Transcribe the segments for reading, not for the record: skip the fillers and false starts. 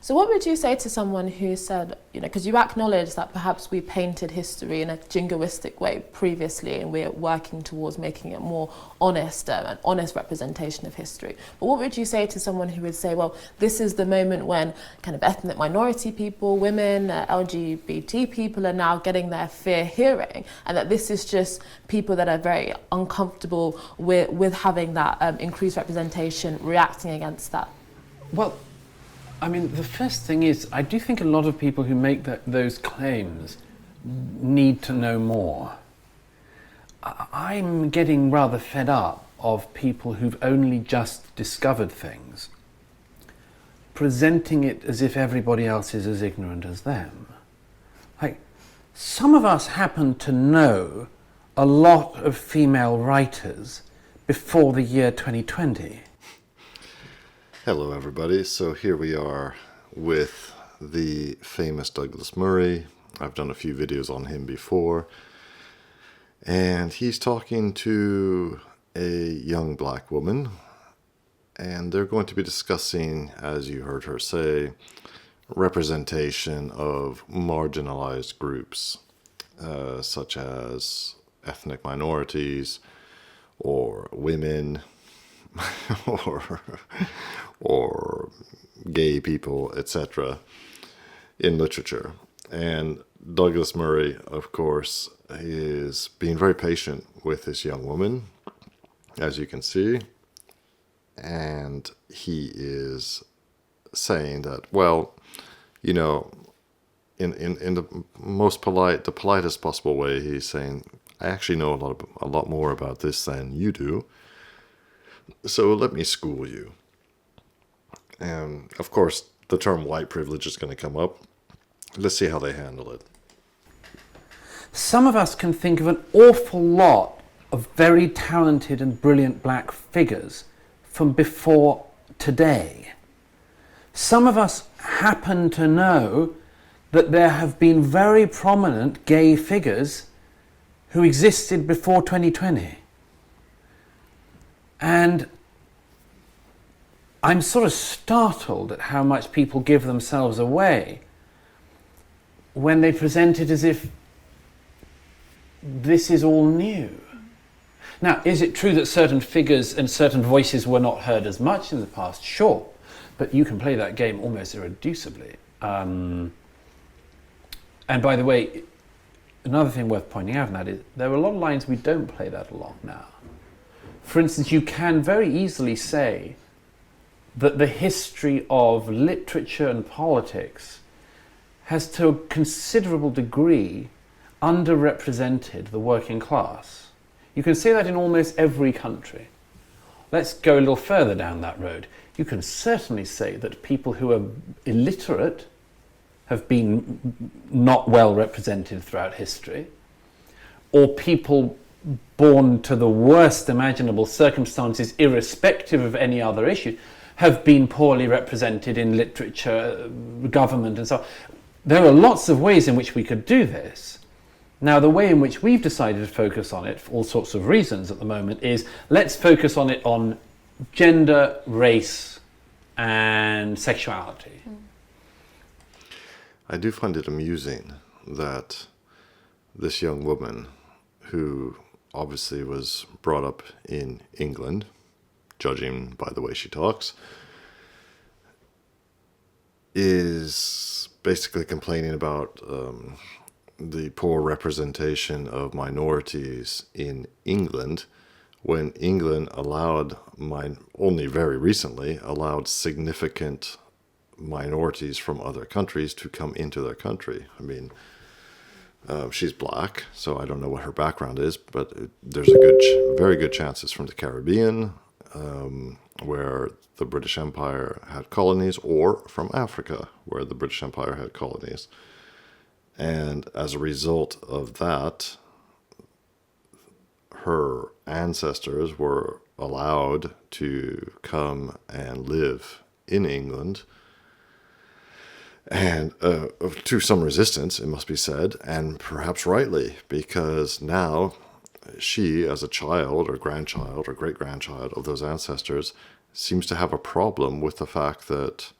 So what would you say to someone who said, because you acknowledge that perhaps we painted history in a jingoistic way previously and we're working towards making it more honest, an honest representation of history. But what would you say to someone who would say, well, this is the moment when kind of ethnic minority people, women, LGBT people are now getting their fair hearing, and that this is just people that are very uncomfortable with having that increased representation, reacting against that? Well, I mean, the first thing is, I do think a lot of people who make those claims need to know more. I'm getting rather fed up of people who've only just discovered things, presenting it as if everybody else is as ignorant as them. Like, some of us happen to know a lot of female writers before the year 2020. Hello everybody, so here we are with the famous Douglas Murray. I've done a few videos on him before, and he's talking to a young black woman, and they're going to be discussing, as you heard her say, representation of marginalized groups, such as ethnic minorities or women, or gay people, etc., in literature. And Douglas Murray, of course, is being very patient with this young woman, as you can see, and he is saying that, well, in the most polite, the politest possible way, he's saying, I actually know a lot more about this than you do, so let me school you. And of course, the term white privilege is going to come up. Let's see how they handle it. Some of us can think of an awful lot of very talented and brilliant black figures from before today. Some of us happen to know that there have been very prominent gay figures who existed before 2020. And I'm sort of startled at how much people give themselves away when they present it as if this is all new. Now, is it true that certain figures and certain voices were not heard as much in the past? Sure, but you can play that game almost irreducibly. And by the way, another thing worth pointing out in that is there are a lot of lines we don't play that along now. For instance, you can very easily say that the history of literature and politics has to a considerable degree underrepresented the working class. You can say that in almost every country. Let's go a little further down that road. You can certainly say that people who are illiterate have been not well represented throughout history, or people born to the worst imaginable circumstances, irrespective of any other issue, have been poorly represented in literature, government, and so on. There are lots of ways in which we could do this. Now, the way in which we've decided to focus on it, for all sorts of reasons at the moment, is let's focus on it on gender, race, and sexuality. I do find it amusing that this young woman, who obviously was brought up in England, judging by the way she talks, is basically complaining about the poor representation of minorities in England, when England only very recently allowed significant minorities from other countries to come into their country. I mean, she's black, so I don't know what her background is, but there's very good chances from the Caribbean, where the British Empire had colonies, or from Africa, where the British Empire had colonies. And as a result of that, her ancestors were allowed to come and live in England, and to some resistance, it must be said, and perhaps rightly, because now she, as a child or grandchild or great-grandchild of those ancestors, seems to have a problem with the fact that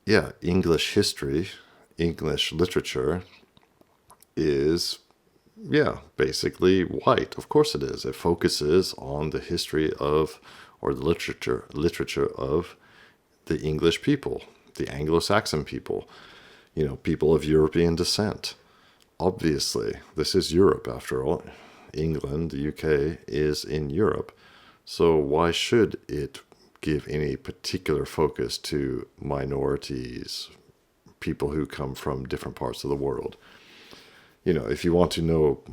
yeah, English history, English literature is, yeah, basically white. Of course it is. It focuses on the history of, or the literature of the English people, the Anglo-Saxon people, people of European descent. Obviously, this is Europe after all. England, the UK, is in Europe. So why should it give any particular focus to minorities, people who come from different parts of the world? If you want to know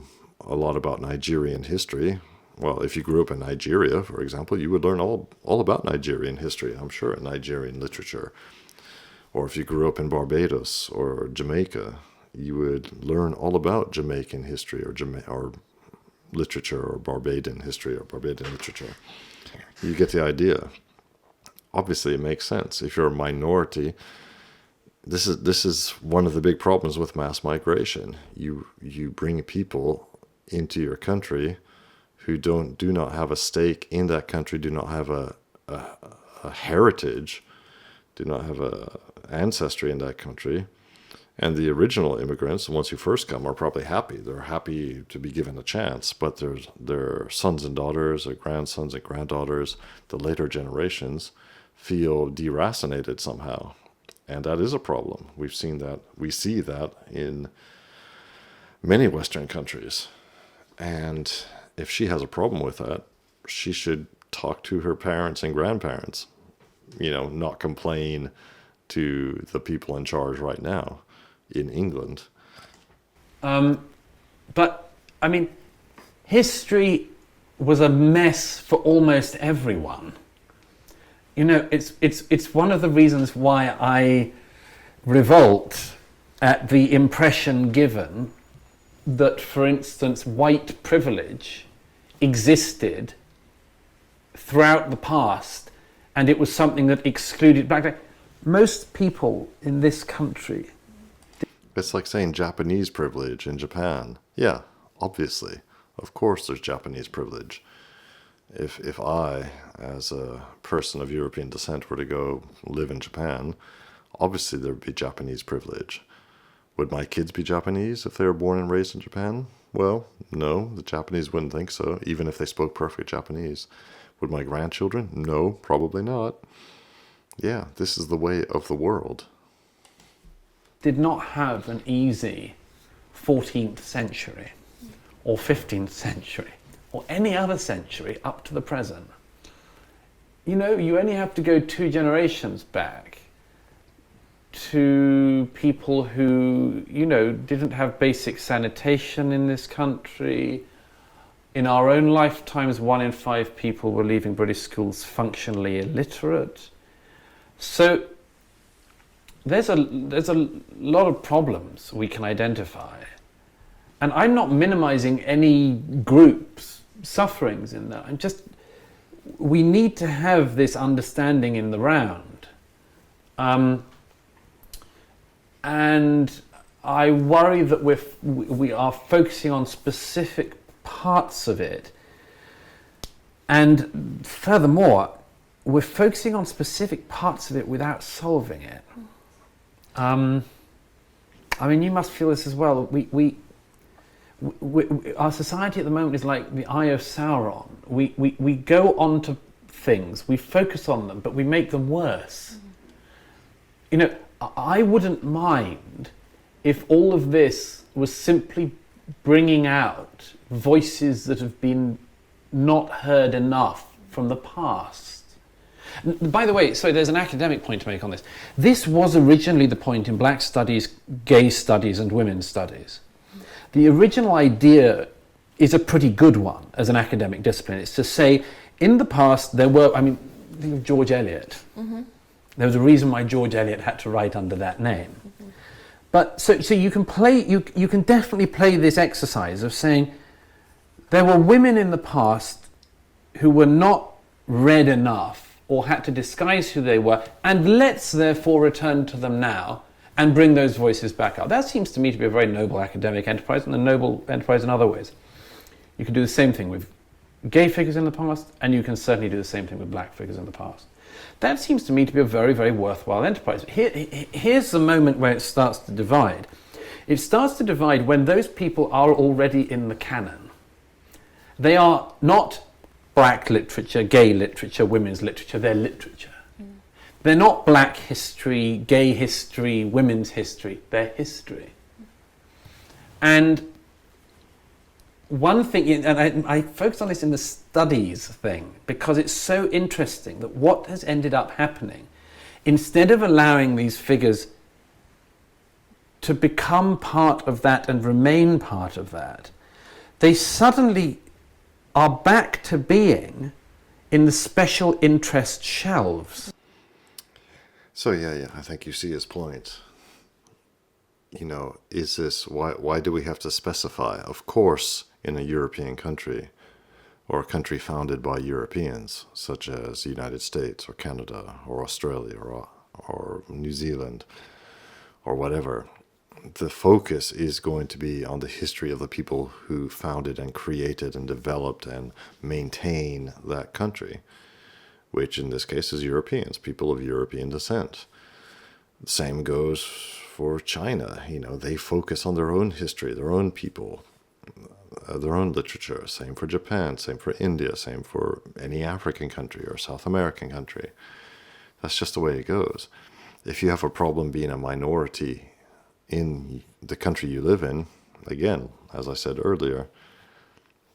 a lot about Nigerian history, well, if you grew up in Nigeria, for example, you would learn all about Nigerian history, I'm sure, and Nigerian literature. Or if you grew up in Barbados or Jamaica, you would learn all about Jamaican history or literature, or Barbadian history or Barbadian literature. You get the idea. Obviously, it makes sense. If you're a minority, this is one of the big problems with mass migration. You bring people into your country who do not have a stake in that country, do not have a heritage, do not have a ancestry in that country. And the original immigrants, the ones who first come, are probably happy. They're happy to be given a chance, but their sons and daughters, their grandsons and granddaughters, the later generations, feel deracinated somehow. And that is a problem. We see that in many Western countries. And if she has a problem with that, she should talk to her parents and grandparents, not complain to the people in charge right now in England. But, I mean, history was a mess for almost everyone. It's one of the reasons why I revolt at the impression given that, for instance, white privilege existed throughout the past and it was something that excluded black. Most people in this country... It's like saying Japanese privilege in Japan. Yeah, obviously. Of course there's Japanese privilege. If I, as a person of European descent, were to go live in Japan, obviously there would be Japanese privilege. Would my kids be Japanese if they were born and raised in Japan? Well, no, the Japanese wouldn't think so, even if they spoke perfect Japanese. Would my grandchildren? No, probably not. Yeah, this is the way of the world. Did not have an easy 14th century or 15th century or any other century up to the present. You only have to go 2 generations back to people who, didn't have basic sanitation in this country. In our own lifetimes, 1 in 5 people were leaving British schools functionally illiterate. So there's a lot of problems we can identify. And I'm not minimizing any group's sufferings in that. We need to have this understanding in the round. And I worry that we are focusing on specific parts of it. And furthermore, we're focusing on specific parts of it without solving it. You must feel this as well. Our society at the moment is like the Eye of Sauron. We go on to things, we focus on them, but we make them worse. I wouldn't mind if all of this was simply bringing out voices that have been not heard enough from the past. By the way, so there's an academic point to make on this. This was originally the point in black studies, gay studies, and women's studies. The original idea is a pretty good one as an academic discipline. It's to say, in the past, there were, think of George Eliot. Mm-hmm. There was a reason why George Eliot had to write under that name. Mm-hmm. But so you can you can definitely play this exercise of saying, there were women in the past who were not read enough or had to disguise who they were, and let's therefore return to them now and bring those voices back up. That seems to me to be a very noble academic enterprise, and a noble enterprise in other ways. You can do the same thing with gay figures in the past, and you can certainly do the same thing with black figures in the past. That seems to me to be a very, very worthwhile enterprise. Here's the moment where it starts to divide. It starts to divide when those people are already in the canon. They are not black literature, gay literature, women's literature, they're literature. They're not black history, gay history, women's history, they're history. And one thing, and I focus on this in the studies thing, because it's so interesting that what has ended up happening, instead of allowing these figures to become part of that and remain part of that, they suddenly are back to being in the special interest shelves. So yeah, I think you see his point. You know, is this, why do we have to specify? Of course, in a European country, or a country founded by Europeans, such as the United States, or Canada, or Australia, or New Zealand, or whatever, the focus is going to be on the history of the people who founded and created and developed and maintain that country, which in this case is Europeans, people of European descent. The same goes for China. You know, they focus on their own history, their own people, their own literature. Same for Japan, same for India, same for any African country or South American country. That's just the way it goes. If you have a problem being a minority in the country you live in, again, as I said earlier,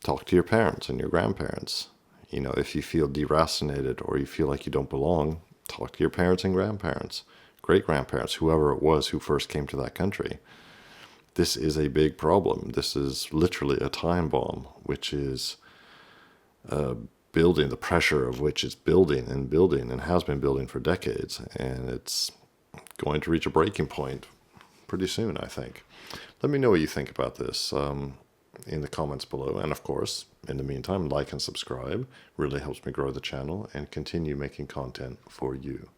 talk to your parents and your grandparents. You know, if you feel deracinated or you feel like you don't belong, talk to your parents and grandparents, great-grandparents, whoever it was who first came to that country. This is a big problem. This is literally a time bomb, which is building, the pressure of which is building and has been building for decades. And it's going to reach a breaking point pretty soon, I think. Let me know what you think about this in the comments below. And of course, in the meantime, like and subscribe. Really helps me grow the channel and continue making content for you.